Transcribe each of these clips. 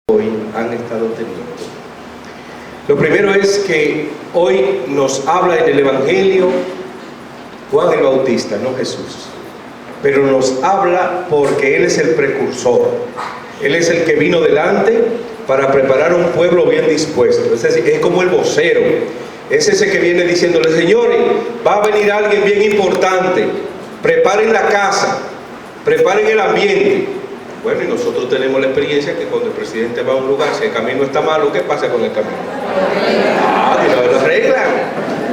hoy han estado teniendo. Lo primero es que hoy nos habla en el Evangelio Juan el Bautista, no Jesús, pero nos habla porque Él es el precursor, Él es el que vino delante para preparar un pueblo bien dispuesto. Es decir, es como el vocero, es ese que viene diciéndole: señores, va a venir alguien bien importante, preparen la casa, preparen el ambiente. Bueno, y nosotros tenemos la experiencia que cuando el presidente va a un lugar, si el camino está malo, ¿qué pasa con el camino? De una vez lo arreglan,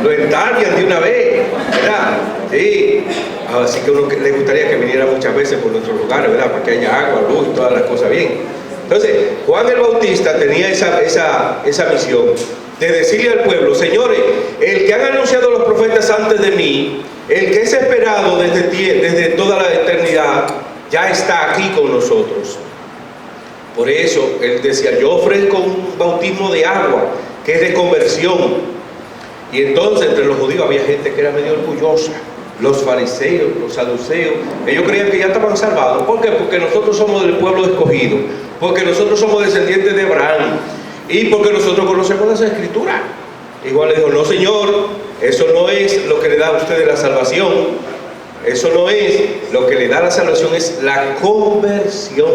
lo entallan de una vez, ¿verdad? Sí, así que uno le gustaría que viniera muchas veces por nuestros lugares, ¿verdad? Para que haya agua, luz y todas las cosas bien. Entonces, Juan el Bautista tenía esa misión de decirle al pueblo: señores, el que han anunciado los profetas antes de mí, el que es esperado desde toda la eternidad, ya está aquí con nosotros. Por eso él decía: yo ofrezco un bautismo de agua que es de conversión. Y entonces entre los judíos había gente que era medio orgullosa, los fariseos, los saduceos. Ellos creían que ya estaban salvados. ¿Por qué? Porque nosotros somos del pueblo escogido, porque nosotros somos descendientes de Abraham y porque nosotros conocemos las escrituras. Igual le dijo: no, señor, eso no es lo que le da a ustedes la salvación. Eso no es lo que le da la salvación, es la conversión.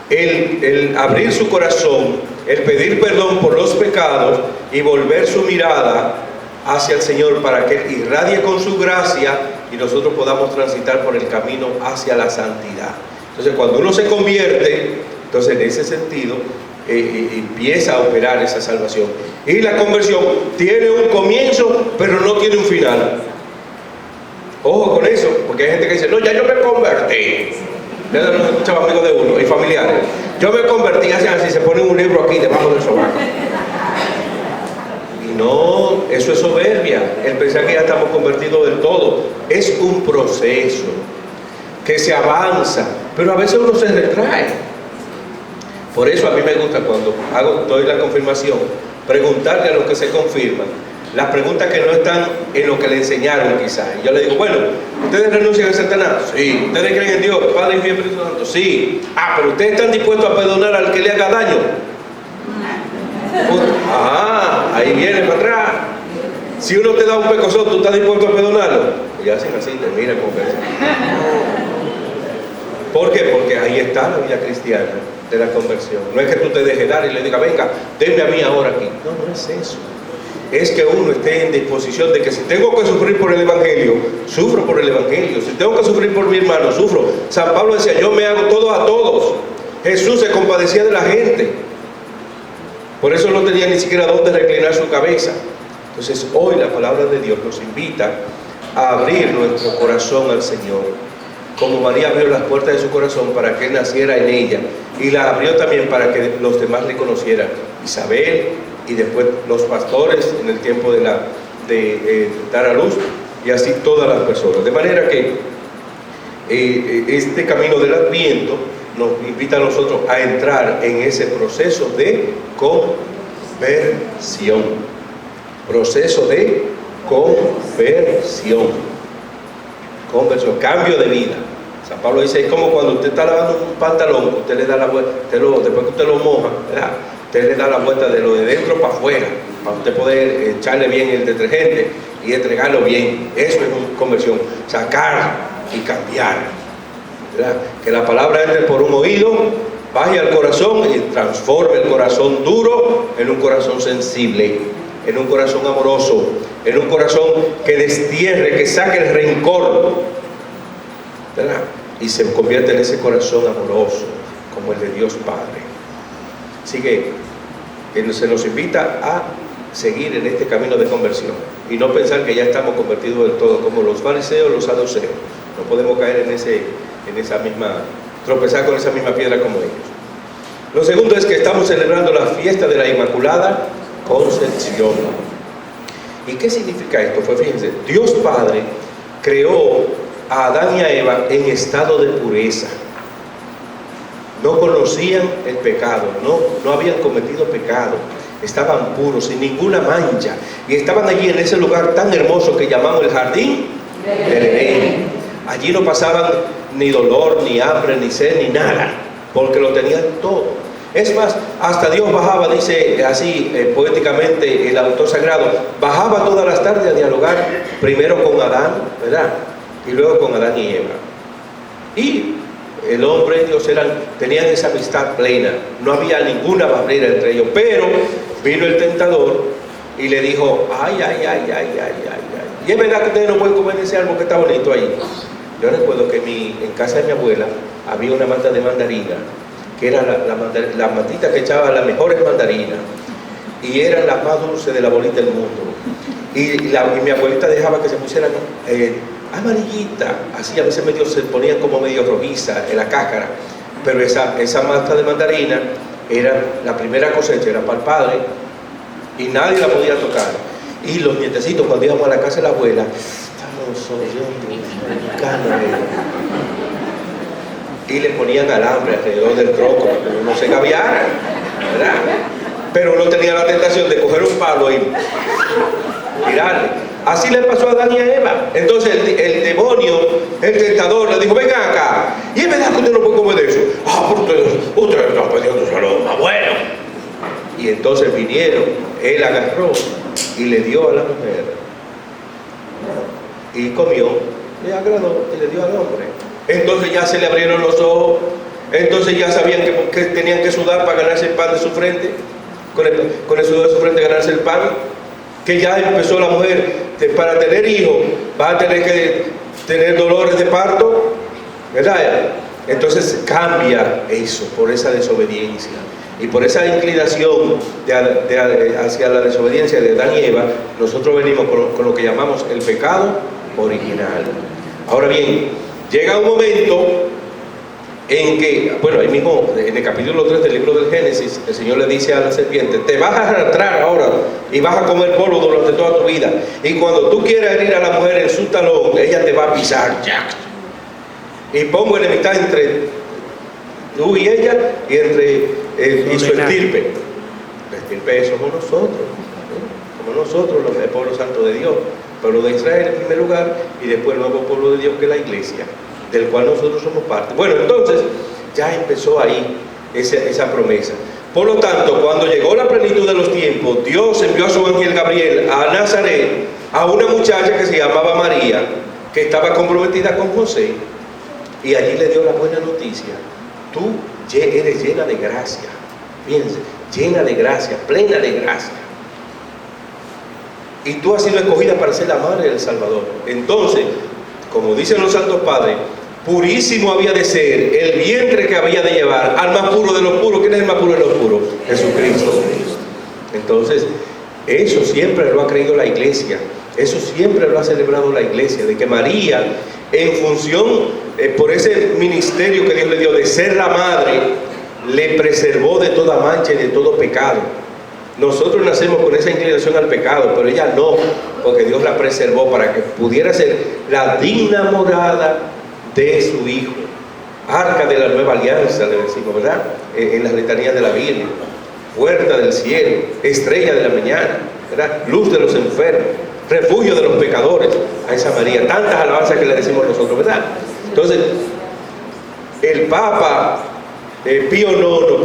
El abrir su corazón, el pedir perdón por los pecados y volver su mirada hacia el Señor para que Él irradie con su gracia y nosotros podamos transitar por el camino hacia la santidad. Entonces, cuando uno se convierte, entonces en ese sentido empieza a operar esa salvación. Y la conversión tiene un comienzo, pero no tiene un final. Ojo con eso, porque hay gente que dice: no, ya yo me convertí. Ya lo escuchaba amigos de uno y familiares: yo me convertí, hacen así, se ponen un libro aquí debajo del sobaco. Y no, eso es soberbia, el pensar que ya estamos convertidos del todo. Es un proceso que se avanza, pero a veces uno se retrae. Por eso a mí me gusta, cuando doy la confirmación, preguntarle a los que se confirman las preguntas que no están en lo que le enseñaron quizás. Y yo le digo: bueno, ¿ustedes renuncian a Satanás? Sí. ¿Ustedes creen en Dios, Padre, Hijo y Espíritu Santo? Sí. Pero ¿ustedes están dispuestos a perdonar al que le haga daño? Ahí viene para atrás. Si uno te da un pecozón, ¿tú estás dispuesto a perdonarlo? Y hacen así, te miran con eso. ¿Por qué? Porque ahí está la vida cristiana de la conversión. No es que tú te dejes dar y le digas: venga, denme a mí ahora aquí. No, no es eso. Es que uno esté en disposición de que si tengo que sufrir por el Evangelio, sufro por el Evangelio. Si tengo que sufrir por mi hermano, sufro. San Pablo decía: yo me hago todo a todos. Jesús se compadecía de la gente. Por eso no tenía ni siquiera dónde reclinar su cabeza. Entonces hoy la palabra de Dios nos invita a abrir nuestro corazón al Señor, como María abrió las puertas de su corazón para que Él naciera en ella, y la abrió también para que los demás le conocieran. Isabel, y después los pastores en el tiempo de dar a luz, y así todas las personas. De manera que este camino del Adviento nos invita a nosotros a entrar en ese proceso de conversión. Proceso de conversión. Conversión, cambio de vida. San Pablo dice: es como cuando usted está lavando un pantalón, usted le da la vuelta, después que usted lo moja, ¿verdad? Usted le da la vuelta de lo de dentro para afuera, para usted poder echarle bien el detergente y entregarlo bien. Eso es una conversión, sacar y cambiar, ¿verdad? Que la palabra entre por un oído, baje al corazón y transforme el corazón duro en un corazón sensible, en un corazón amoroso, en un corazón que destierre, que saque el rencor, ¿verdad? Y se convierte en ese corazón amoroso como el de Dios Padre. Así que se nos invita a seguir en este camino de conversión y no pensar que ya estamos convertidos del todo, como los fariseos, los saduceos. No podemos caer en esa misma, tropezar con esa misma piedra como ellos. Lo segundo es que estamos celebrando la fiesta de la Inmaculada Concepción. ¿Y qué significa esto? Pues fíjense, Dios Padre creó a Adán y a Eva en estado de pureza. No conocían el pecado, no habían cometido pecado, estaban puros, sin ninguna mancha, y estaban allí en ese lugar tan hermoso que llamamos el jardín del Edén. Allí no pasaban ni dolor, ni hambre, ni sed, ni nada, porque lo tenían todo. Es más, hasta Dios bajaba, dice así poéticamente el autor sagrado, bajaba todas las tardes a dialogar primero con Adán, ¿verdad? Y luego con Adán y Eva. Y el hombre y Dios tenían esa amistad plena, no había ninguna barrera entre ellos. Pero vino el tentador y le dijo, ay. Y es verdad que ustedes no pueden comer ese árbol que está bonito ahí. Yo recuerdo que en casa de mi abuela había una mata de mandarina, que era la matita que echaba las mejores mandarinas, y eran las más dulces de la bolita del mundo. Y mi abuelita dejaba que se pusieran amarillita, así a veces se ponían como medio rojiza en la cáscara, pero esa mata de mandarina era la primera cosecha, era para el padre, y nadie la podía tocar. Y los nietecitos, cuando íbamos a la casa de la abuela, estábamos oyendo y le ponían alambre alrededor del tronco para que uno se gaviara, ¿verdad? Pero uno tenía la tentación de coger un palo y tirarle. Así le pasó a Adán y a Eva. Entonces el demonio, el tentador, le dijo, vengan acá. Y es verdad que usted no puede comer de eso. Usted está pidiendo salud, bueno. Y entonces vinieron, él agarró y le dio a la mujer. Y comió, le agradó y le dio al hombre. Entonces ya se le abrieron los ojos. Entonces ya sabían que tenían que sudar para ganarse el pan de su frente. Con el sudor de su frente ganarse el pan. Que ya empezó la mujer, para tener hijos va a tener que tener dolores de parto, ¿verdad? Entonces cambia eso por esa desobediencia y por esa inclinación hacia la desobediencia de Adán y Eva. Nosotros venimos con lo que llamamos el pecado original. Ahora bien, llega un momento en que, bueno, ahí mismo en el capítulo 3 del libro del Génesis, el Señor le dice a la serpiente, te vas a arrastrar ahora y vas a comer polvo durante toda tu vida, y cuando tú quieras herir a la mujer en su talón, ella te va a pisar, y pongo enemistad entre tú y ella y entre y su estirpe. La estirpe somos nosotros, el pueblo santo de Dios, pueblo de Israel en primer lugar, y después el nuevo pueblo de Dios que es la iglesia, del cual nosotros somos parte. Bueno, entonces ya empezó ahí esa promesa. Por lo tanto, cuando llegó la plenitud de los tiempos, Dios envió a su ángel Gabriel a Nazaret, a una muchacha que se llamaba María, que estaba comprometida con José, y allí le dio la buena noticia. Tú eres llena de gracia, fíjense, llena de gracia, plena de gracia, y tú has sido escogida para ser la madre del Salvador. Entonces, como dicen los santos padres, purísimo había de ser el vientre que había de llevar al más puro de los puros. ¿Quién es el más puro de los puros? Jesucristo. Entonces, eso siempre lo ha creído la iglesia, eso siempre lo ha celebrado la iglesia, de que María, en función, por ese ministerio que Dios le dio de ser la madre, le preservó de toda mancha y de todo pecado. Nosotros nacemos con esa inclinación al pecado, pero ella no, porque Dios la preservó para que pudiera ser la digna morada de su Hijo. Arca de la nueva alianza, le decimos, ¿verdad? En las letanías de la Biblia. Puerta del cielo, estrella de la mañana, ¿verdad? Luz de los enfermos, refugio de los pecadores. A esa María, tantas alabanzas que le decimos nosotros, ¿verdad? Entonces, el Papa Pío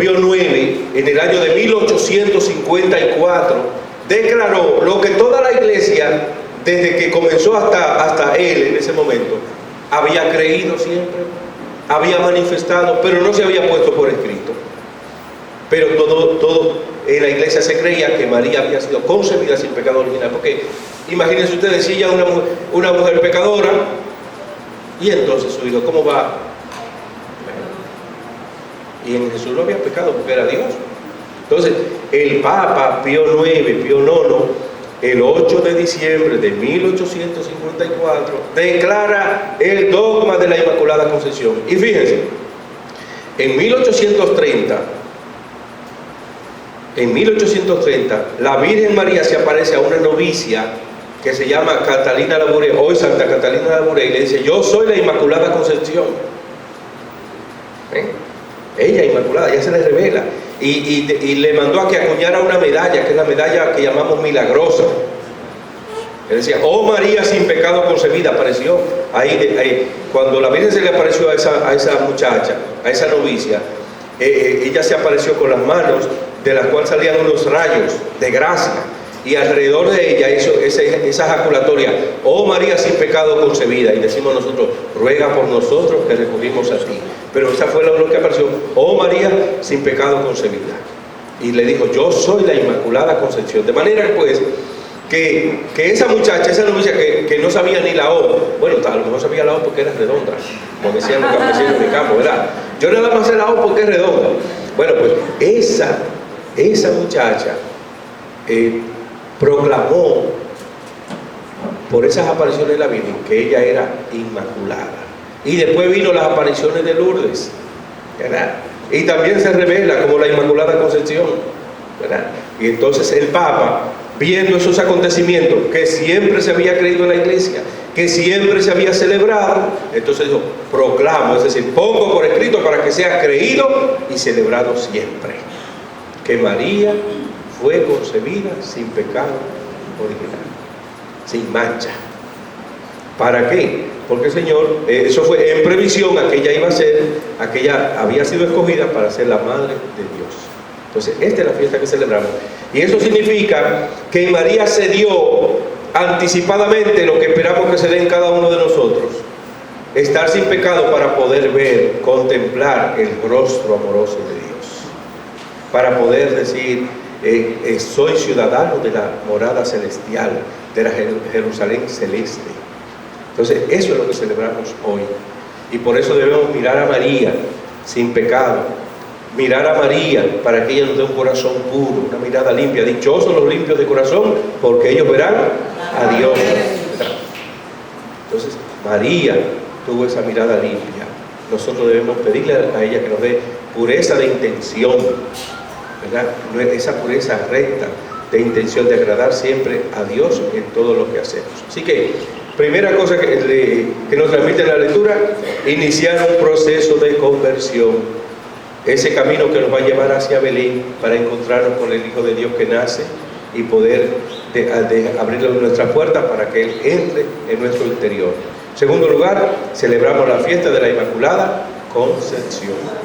IX, en el año de 1854, declaró lo que toda la iglesia, desde que comenzó hasta él en ese momento, había creído siempre, había manifestado, pero no se había puesto por escrito. Pero todo en la iglesia se creía que María había sido concebida sin pecado original, porque imagínense ustedes, si ella es una mujer pecadora, y entonces su hijo, ¿cómo va? Y en Jesús no había pecado porque era Dios. Entonces, el Papa Pío IX, el 8 de diciembre de 1854, declara el dogma de la Inmaculada Concepción. Y fíjense, en 1830, la Virgen María se aparece a una novicia que se llama Catalina Labouré, hoy Santa Catalina Labouré, y le dice, yo soy la Inmaculada Concepción. Ella inmaculada, ya se le revela, y le mandó a que acuñara una medalla, que es la medalla que llamamos milagrosa. Él decía, oh María sin pecado concebida, apareció ahí, cuando la Virgen se le apareció a esa muchacha, a esa novicia, ella se apareció con las manos de las cuales salían unos rayos de gracia, y alrededor de ella hizo esa ejaculatoria: oh María sin pecado concebida, y decimos nosotros: ruega por nosotros que recurrimos a ti. Pero esa fue lo que apareció: oh María sin pecado concebida, y le dijo: yo soy la Inmaculada Concepción. De manera pues que esa muchacha, esa novicia que no sabía ni la O, bueno, a lo mejor sabía la O porque era redonda, como decían los campesinos de campo, ¿verdad? Yo nada más sé la O porque es redonda. Bueno, pues esa muchacha proclamó por esas apariciones de la Virgen que ella era inmaculada. Y después vino las apariciones de Lourdes, ¿verdad? Y también se revela como la Inmaculada Concepción, ¿verdad? Y entonces el Papa, viendo esos acontecimientos que siempre se había creído en la Iglesia, que siempre se había celebrado, entonces dijo: proclamo, es decir, pongo por escrito para que sea creído y celebrado siempre, que María fue concebida sin pecado original, sin mancha. ¿Para qué? Porque el Señor, eso fue en previsión a que ella iba a ser, a que ella había sido escogida para ser la madre de Dios. Entonces, esta es la fiesta que celebramos. Y eso significa que en María se dio anticipadamente lo que esperamos que se dé en cada uno de nosotros: estar sin pecado para poder ver, contemplar el rostro amoroso de Dios, para poder decir: soy ciudadano de la morada celestial, de la Jerusalén celeste. Entonces, eso es lo que celebramos hoy. Y por eso debemos mirar a María sin pecado, mirar a María para que ella nos dé un corazón puro, una mirada limpia. Dichosos los limpios de corazón, porque ellos verán a Dios. Entonces, María tuvo esa mirada limpia. Nosotros debemos pedirle a ella que nos dé pureza de intención, ¿verdad? Esa pureza recta de intención de agradar siempre a Dios en todo lo que hacemos. Así que, primera cosa que nos transmite la lectura: iniciar un proceso de conversión. Ese camino que nos va a llevar hacia Belén para encontrarnos con el Hijo de Dios que nace y poder abrirle nuestra puerta para que Él entre en nuestro interior. En segundo lugar, celebramos la fiesta de la Inmaculada Concepción.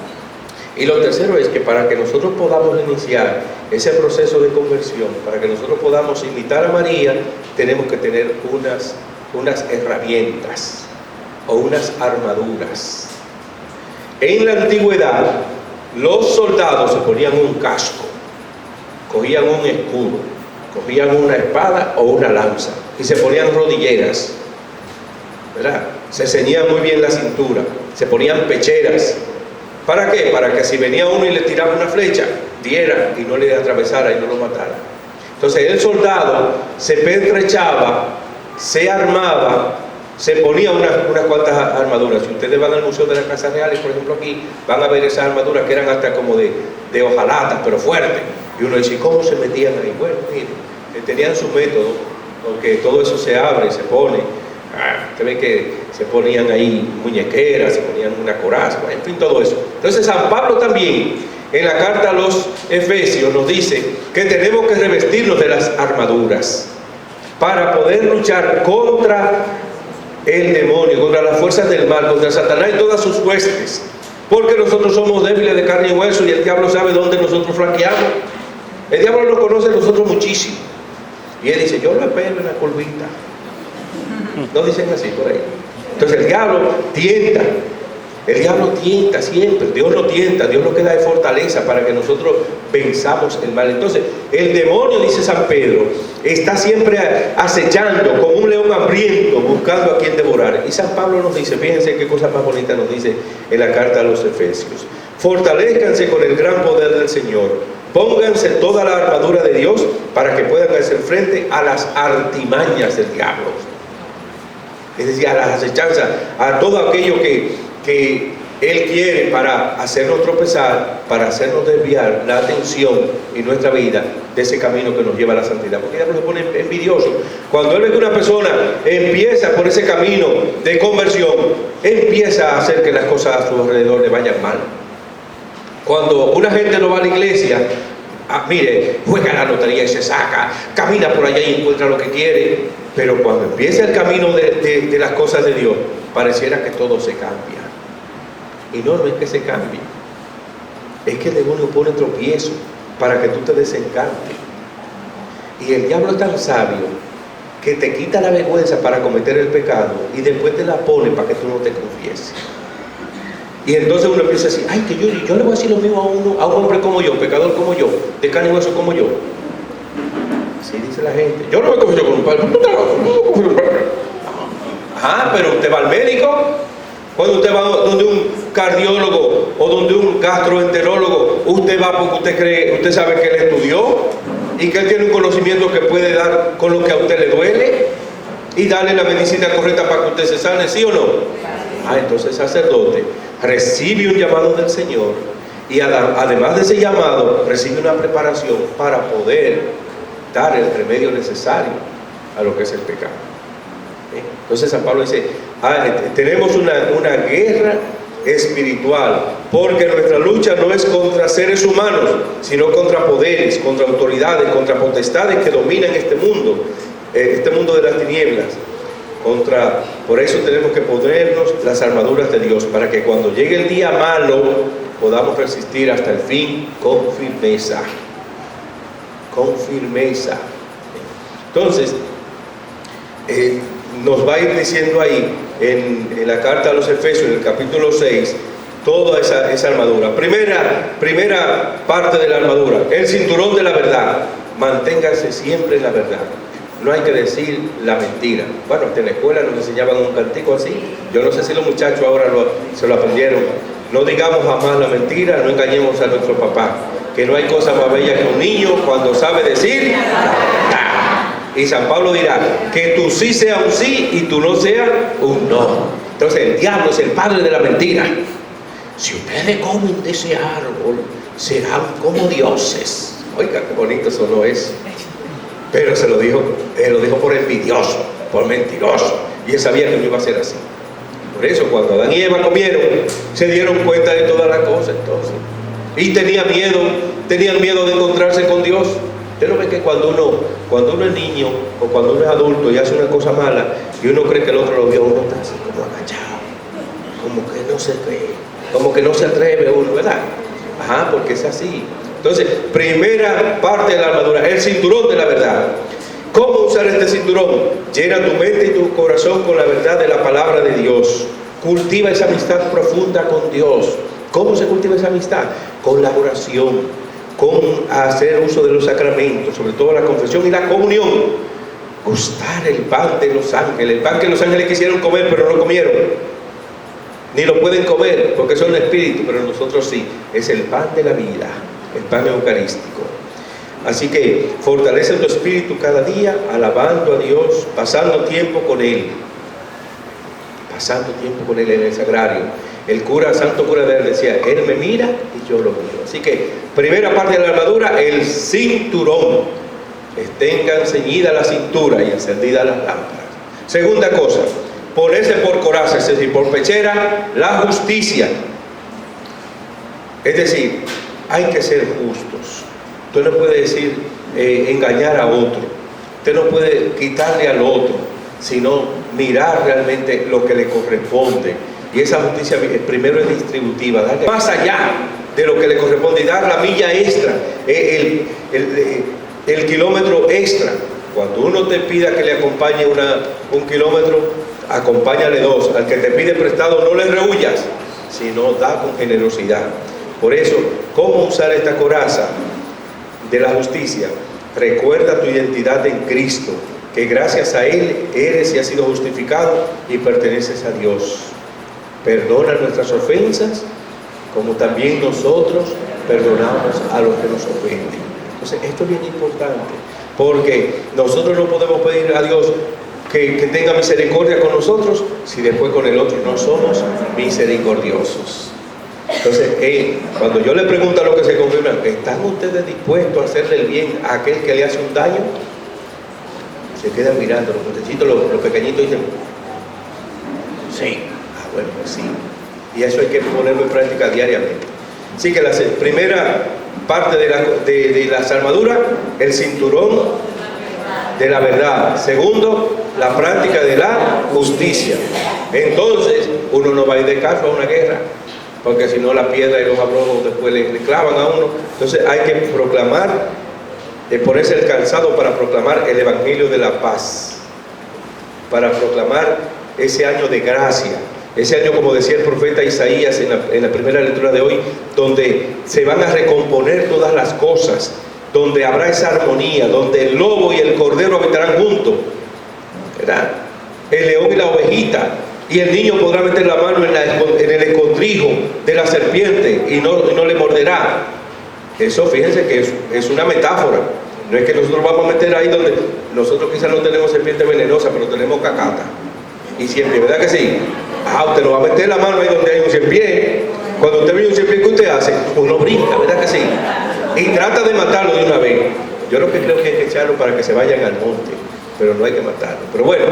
Y lo tercero es que para que nosotros podamos iniciar ese proceso de conversión, para que nosotros podamos imitar a María, tenemos que tener unas herramientas o unas armaduras. En la antigüedad, los soldados se ponían un casco, cogían un escudo, cogían una espada o una lanza y se ponían rodilleras, ¿verdad? Se ceñían muy bien la cintura, se ponían pecheras. ¿Para qué? Para que si venía uno y le tiraba una flecha, diera y no le atravesara y no lo matara. Entonces el soldado se pertrechaba, se armaba, se ponía unas cuantas armaduras. Si ustedes van al Museo de las Casas Reales, por ejemplo, aquí, van a ver esas armaduras que eran hasta como de hojalata, pero fuertes. Y uno dice: ¿cómo se metían ahí? Bueno, miren, tenían su método, porque todo eso se abre, se pone. Usted ve que se ponían ahí muñequeras, se ponían una coraza, en fin, todo eso. Entonces San Pablo también, en la carta a los Efesios, nos dice que tenemos que revestirnos de las armaduras para poder luchar contra el demonio, contra las fuerzas del mal, contra Satanás y todas sus huestes, porque nosotros somos débiles de carne y hueso, y el diablo sabe dónde nosotros flaqueamos. El diablo nos conoce a nosotros muchísimo, y él dice: yo lo espero en la curvita. No dicen así por ahí. Entonces el diablo tienta siempre. Dios lo tienta, Dios lo que da de fortaleza para que nosotros venzamos el mal. Entonces el demonio, dice San Pedro, está siempre acechando como un león hambriento, buscando a quien devorar. Y San Pablo nos dice, fíjense qué cosa más bonita nos dice en la carta a los Efesios: fortalezcanse con el gran poder del Señor, pónganse toda la armadura de Dios para que puedan hacer frente a las artimañas del diablo. Es decir, a las acechanzas, a todo aquello que Él quiere para hacernos tropezar, para hacernos desviar la atención y nuestra vida de ese camino que nos lleva a la santidad. Porque el diablo se pone envidioso. Cuando él ve que una persona empieza por ese camino de conversión, empieza a hacer que las cosas a su alrededor le vayan mal. Cuando una gente no va a la iglesia, mire, juega la lotería y se saca, camina por allá y encuentra lo que quiere. Pero cuando empieza el camino de las cosas de Dios, pareciera que todo se cambia. Y no es que se cambie. es que el demonio pone tropiezo para que tú te desencantes. Y el diablo es tan sabio que te quita la vergüenza para cometer el pecado y después te la pone para que tú no te confieses. Y entonces uno empieza a decir, ay, que yo le voy a decir lo mismo a un hombre como yo, pecador como yo, de carne y hueso como yo. Así dice la gente. Yo no me confieso con un padre. Ajá, pero usted va al médico. Cuando usted va donde un cardiólogo o donde un gastroenterólogo, usted va porque usted sabe que él estudió y que él tiene un conocimiento que puede dar con lo que a usted le duele y darle la medicina correcta para que usted se sane, ¿sí o no? Entonces el sacerdote recibe un llamado del Señor y además de ese llamado recibe una preparación para poder dar el remedio necesario a lo que es el pecado. Entonces San Pablo dice, tenemos una guerra espiritual, porque nuestra lucha no es contra seres humanos, sino contra poderes, contra autoridades, contra potestades que dominan este mundo de las tinieblas. Por eso tenemos que ponernos las armaduras de Dios, para que cuando llegue el día malo podamos resistir hasta el fin con firmeza. Con firmeza. Entonces, nos va a ir diciendo ahí en la carta a los Efesios, en el capítulo 6, toda esa armadura. Primera parte de la armadura, el cinturón de la verdad. Manténganse siempre en la verdad. No hay que decir la mentira. Bueno, en la escuela nos enseñaban un cantico así. Yo no sé si los muchachos ahora se lo aprendieron. No digamos jamás la mentira, no engañemos a nuestro papá. Que no hay cosa más bella que un niño cuando sabe decir la. Y San Pablo dirá, que tu sí sea un sí y tu no sea un no. Entonces el diablo es el padre de la mentira. Si ustedes comen de ese árbol, serán como dioses. Oiga, qué bonito sonó eso. Pero lo dijo por envidioso, por mentiroso. Y él sabía que no iba a ser así. Por eso cuando Adán y Eva comieron, se dieron cuenta de todas las cosas entonces. Y tenían miedo de encontrarse con Dios. Usted no ve que cuando uno es niño o cuando uno es adulto y hace una cosa mala y uno cree que el otro lo vio, uno está así como agachado, como que no se cree, como que no se atreve uno, ¿verdad? Porque es así. Entonces, primera parte de la armadura, el cinturón de la verdad. ¿Cómo usar este cinturón? Llena tu mente y tu corazón con la verdad de la palabra de Dios. Cultiva esa amistad profunda con Dios. ¿Cómo se cultiva esa amistad? Con la oración, con hacer uso de los sacramentos, sobre todo la confesión y la comunión. Gustar el pan de los ángeles, el pan que los ángeles quisieron comer pero no comieron, ni lo pueden comer porque son espíritus, pero nosotros sí. Es el pan de la vida, el pan eucarístico. Así que fortalece tu espíritu cada día, alabando a Dios, pasando tiempo con Él en el sagrario. El santo cura de él decía, Él me mira y yo lo miro. Así que, primera parte de la armadura, el cinturón. Tengan ceñida la cintura y encendidas las lámparas. Segunda cosa, ponerse por coraza, es decir, por pechera, la justicia. Es decir, hay que ser justos. Usted no puede decir engañar a otro. Usted no puede quitarle al otro, sino mirar realmente lo que le corresponde. Y esa justicia primero es distributiva, darle más allá de lo que le corresponde y dar la milla extra, el kilómetro extra. Cuando uno te pida que le acompañe un kilómetro, acompáñale 2. Al que te pide prestado no le rehuyas, sino da con generosidad. Por eso, ¿cómo usar esta coraza de la justicia? Recuerda tu identidad en Cristo, que gracias a Él eres y has sido justificado y perteneces a Dios. Perdona nuestras ofensas, como también nosotros perdonamos a los que nos ofenden. Entonces, esto es bien importante, porque nosotros no podemos pedir a Dios que tenga misericordia con nosotros si después con el otro no somos misericordiosos. Entonces, cuando yo le pregunto a los que se confirman, ¿están ustedes dispuestos a hacerle el bien a aquel que le hace un daño? Se quedan mirando, los muchachitos, los pequeñitos dicen, sí. Bueno, pues sí, y eso hay que ponerlo en práctica diariamente. Así que la primera parte de las armaduras, el cinturón de la verdad. Segundo, la práctica de la justicia. Entonces, uno no va a ir de caso a una guerra. porque si no la piedra y los abrojos después le clavan a uno. Entonces hay que proclamar, ponerse el calzado para proclamar el Evangelio de la paz, para proclamar ese año de gracia, ese año, como decía el profeta Isaías en la primera lectura de hoy, donde se van a recomponer todas las cosas, donde habrá esa armonía, donde el lobo y el cordero habitarán juntos, ¿verdad? El león y la ovejita, y el niño podrá meter la mano en el escondrijo de la serpiente y no le morderá. Eso, fíjense que es una metáfora. No es que nosotros vamos a meter ahí donde nosotros quizás no tenemos serpiente venenosa, pero tenemos cacata y siempre, ¿verdad que sí? Usted no va a meter la mano ahí donde hay un ciempié. Cuando usted ve un ciempié, ¿qué usted hace? Uno brinca, ¿verdad que sí? Y trata de matarlo de una vez. Yo lo que creo que hay que echarlo para que se vayan al monte, pero no hay que matarlo. Pero bueno,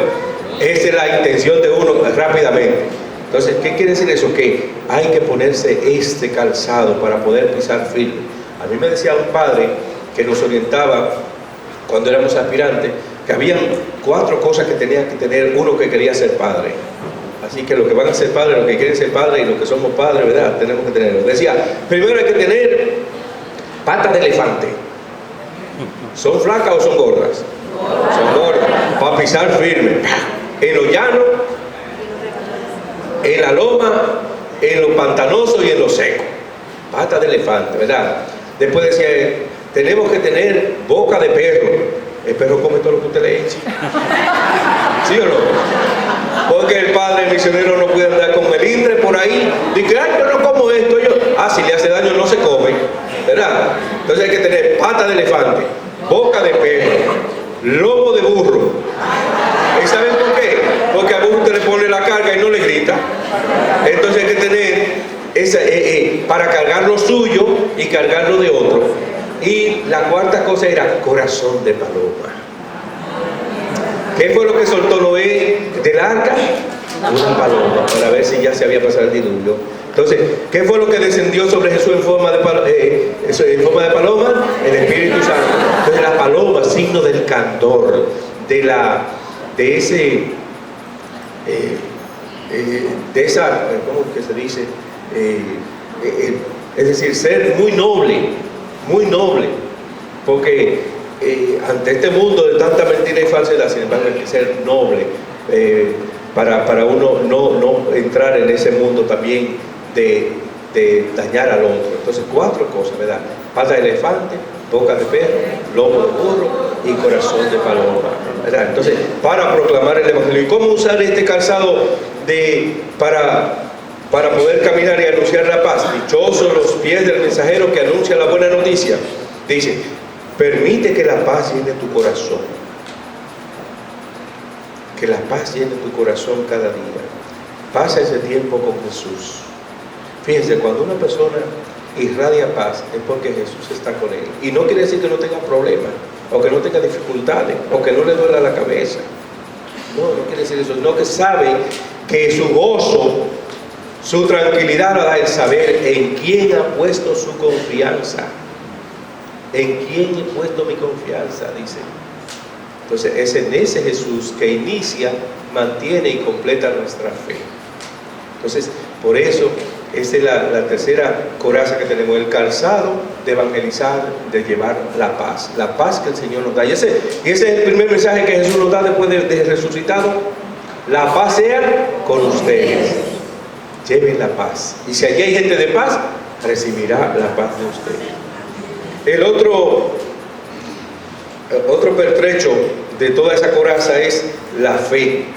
esa es la intención de uno rápidamente. Entonces, ¿qué quiere decir eso? Que hay que ponerse este calzado para poder pisar firme. A mí me decía un padre que nos orientaba cuando éramos aspirantes, que habían 4 cosas que tenía que tener uno que quería ser padre. Así que los que van a ser padres, los que quieren ser padres y los que somos padres, ¿verdad? Tenemos que tenerlo. Decía, primero hay que tener patas de elefante. ¿Son flacas o son gordas? Son gordas. Para pisar firme. En lo llano, en la loma, en lo pantanoso y en lo seco. Patas de elefante, ¿verdad? Después decía, tenemos que tener boca de perro. El perro come todo lo que usted le eche. ¿Sí o no? Porque el padre misionero no puede andar con melindre por ahí. Dice, ay, yo no como esto. Si le hace daño no se come, ¿verdad? Entonces hay que tener pata de elefante, boca de perro, lomo de burro. ¿Y saben por qué? Porque a burro usted le pone la carga y no le grita. Entonces hay que tener para cargar lo suyo y cargar lo de otro. Y la cuarta cosa era corazón de paloma. ¿Qué fue lo que soltó Noé del arca? Una paloma, para ver si ya se había pasado el diluvio. Entonces, ¿qué fue lo que descendió sobre Jesús en forma de paloma? El Espíritu Santo. Entonces la paloma, signo del candor, de esa, ¿cómo que se dice? Es decir, ser muy noble, porque ante este mundo de tanta mentira y falsedad, sin embargo, hay que ser noble para uno no entrar en ese mundo también de dañar al otro. Entonces, 4 cosas, ¿verdad? Pata de elefante, boca de perro, lomo de burro y corazón de paloma, ¿verdad? Entonces, para proclamar el Evangelio. ¿Y cómo usar este calzado para poder caminar y anunciar la paz? Dichosos los pies del mensajero que anuncia la buena noticia. Dice, permite que la paz llene tu corazón. Que la paz llene tu corazón cada día. Pasa ese tiempo con Jesús. Fíjense, cuando una persona irradia paz es porque Jesús está con él. Y no quiere decir que no tenga problemas, o que no tenga dificultades, o que no le duela la cabeza. No quiere decir eso. No, que sabe que su gozo, su tranquilidad la da el saber en quién ha puesto su confianza. ¿En quién he puesto mi confianza? Dice. Entonces es en ese Jesús que inicia, mantiene y completa nuestra fe. Entonces, por eso, esta es la tercera coraza que tenemos, el calzado de evangelizar, de llevar la paz que el Señor nos da. Y ese es el primer mensaje que Jesús nos da después de resucitado. La paz sea con ustedes. Lleven la paz. Y si allí hay gente de paz, recibirá la paz de ustedes. El otro pertrecho de toda esa coraza es la fe.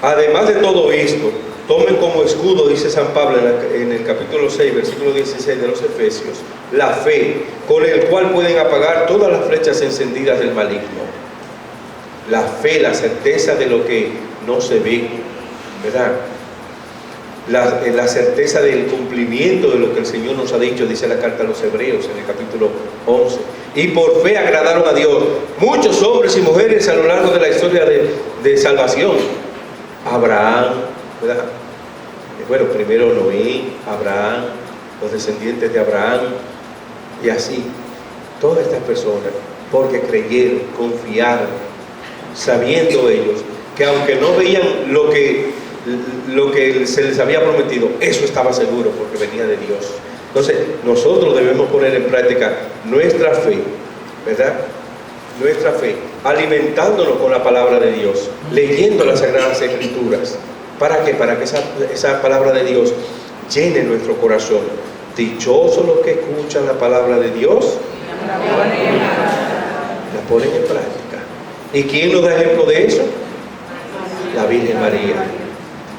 Además de todo esto, tomen como escudo, dice San Pablo en el capítulo 6, versículo 16 de los Efesios, la fe, con el cual pueden apagar todas las flechas encendidas del maligno. La fe, la certeza de lo que no se ve, ¿verdad? La certeza del cumplimiento de lo que el Señor nos ha dicho, dice la carta a los Hebreos en el capítulo 11. Y por fe agradaron a Dios muchos hombres y mujeres a lo largo de la historia de salvación. Abraham, ¿verdad? Bueno, primero Noé, Abraham, los descendientes de Abraham, y así, todas estas personas, porque creyeron, confiaron, sabiendo ellos que aunque no veían lo que lo que se les había prometido, eso estaba seguro porque venía de Dios. Entonces, nosotros debemos poner en práctica nuestra fe, ¿verdad? Nuestra fe, alimentándonos con la palabra de Dios, leyendo las Sagradas Escrituras. ¿Para qué? Para que esa palabra de Dios llene nuestro corazón. Dichosos los que escuchan la palabra de Dios, la ponen en práctica. ¿Y quién nos da ejemplo de eso? La Virgen María.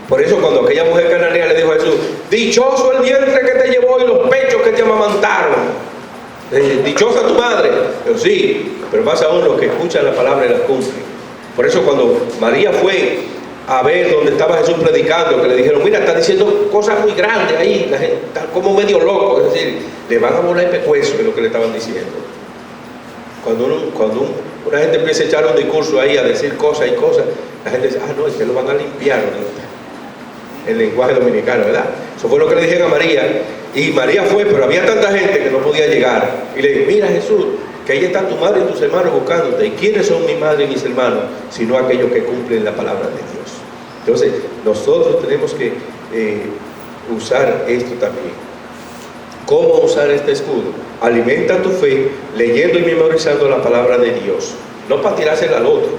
Por eso cuando aquella mujer cananea le dijo a Jesús, dichoso el vientre que te llevó y los pechos que te amamantaron, dichosa tu madre. Pero sí, pero más aún los que escuchan la palabra y la cumplen. Por eso cuando María fue a ver donde estaba Jesús predicando, que le dijeron, mira, está diciendo cosas muy grandes ahí, la gente está como medio loco, es decir, le van a volar el pescuezo, que es lo que le estaban diciendo. Cuando una gente empieza a echar un discurso ahí, a decir cosas y cosas, la gente dice, no, es que lo van a limpiar, ¿no? El lenguaje dominicano, ¿verdad? Eso fue lo que le dijeron a María, y María fue, pero había tanta gente que no podía llegar, y le dijo, mira Jesús, que ahí está tu madre y tus hermanos buscándote. ¿Y quiénes son mi madre y mis hermanos? Sino aquellos que cumplen la palabra de Dios. Entonces, nosotros tenemos que usar esto también. ¿Cómo usar este escudo? Alimenta tu fe leyendo y memorizando la palabra de Dios. No para tirársela al otro,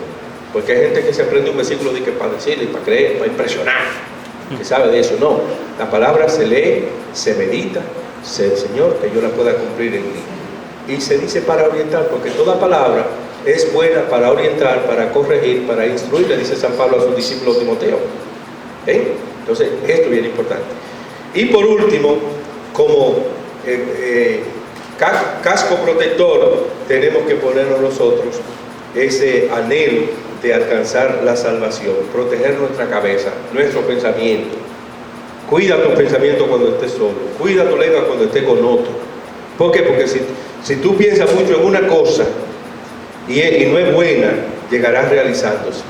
porque hay gente que se aprende un versículo de que para decirle, para creer, para impresionar, que sabe de eso. No, la palabra se lee, se medita, Señor, que yo la pueda cumplir en mí. Y se dice para orientar, porque toda palabra es buena para orientar, para corregir, para instruir, le dice San Pablo a su discípulo Timoteo. Entonces, esto es bien importante. Y por último, como casco protector, tenemos que ponernos nosotros ese anhelo de alcanzar la salvación, proteger nuestra cabeza, nuestro pensamiento. Cuida tu pensamiento cuando estés solo, cuida tu lengua cuando estés con otro. ¿Por qué? Porque si tú piensas mucho en una cosa y no es buena, llegarás realizándose.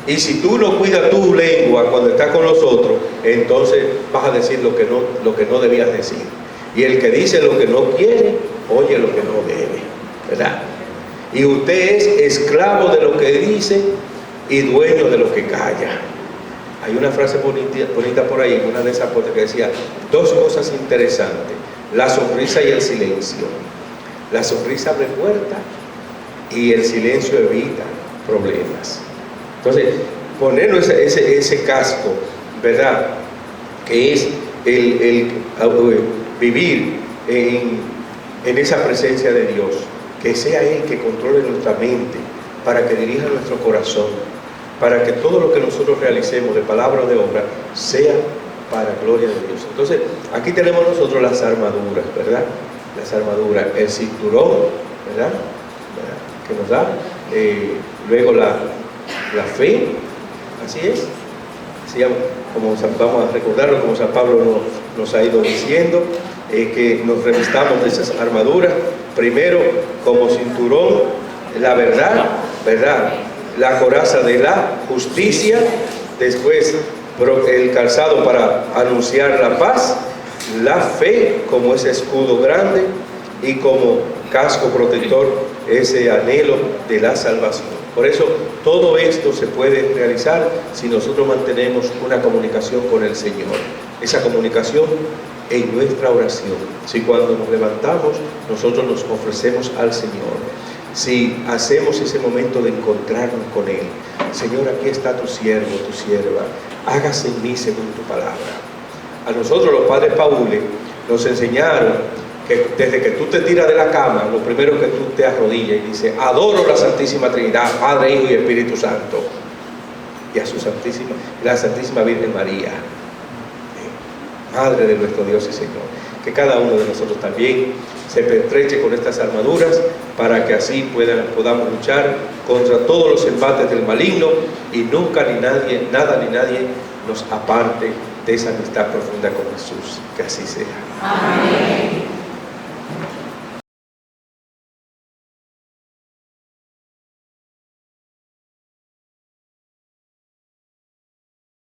Y si tú no cuidas tu lengua cuando estás con los otros, entonces vas a decir lo que no debías decir. Y el que dice lo que no quiere, oye lo que no debe, ¿verdad? Y usted es esclavo de lo que dice y dueño de lo que calla. Hay una frase bonita por ahí, una de esas que decía, dos cosas interesantes, la sonrisa y el silencio. La sonrisa abre puertas y el silencio evita problemas. Entonces, ponernos ese casco, ¿verdad? Que es el vivir en esa presencia de Dios, que sea Él que controle nuestra mente, para que dirija nuestro corazón, para que todo lo que nosotros realicemos de palabra o de obra sea para gloria de Dios. Entonces, aquí tenemos nosotros las armaduras, ¿verdad? Las armaduras, el cinturón, ¿verdad? Que nos da, luego la fe, así es, así como vamos a recordarlo, como San Pablo nos ha ido diciendo, que nos revistamos de esas armaduras, primero como cinturón, la verdad, la coraza de la justicia, después el calzado para anunciar la paz, la fe como ese escudo grande y como casco protector ese anhelo de la salvación. Por eso todo esto se puede realizar si nosotros mantenemos una comunicación con el Señor, esa comunicación en nuestra oración. Si cuando nos levantamos nosotros nos ofrecemos al Señor, si hacemos ese momento de encontrarnos con Él, Señor, aquí está tu siervo, tu sierva, hágase en mí según tu palabra. A nosotros los padres paules nos enseñaron que desde que tú te tiras de la cama, lo primero que tú te arrodillas y dices, adoro la Santísima Trinidad, Padre, Hijo y Espíritu Santo, y a la Santísima Virgen María, Madre de nuestro Dios y Señor. Que cada uno de nosotros también se pertreche con estas armaduras para que así podamos luchar contra todos los embates del maligno y nunca nada ni nadie nos aparte de esa amistad profunda con Jesús. Que así sea. Amén.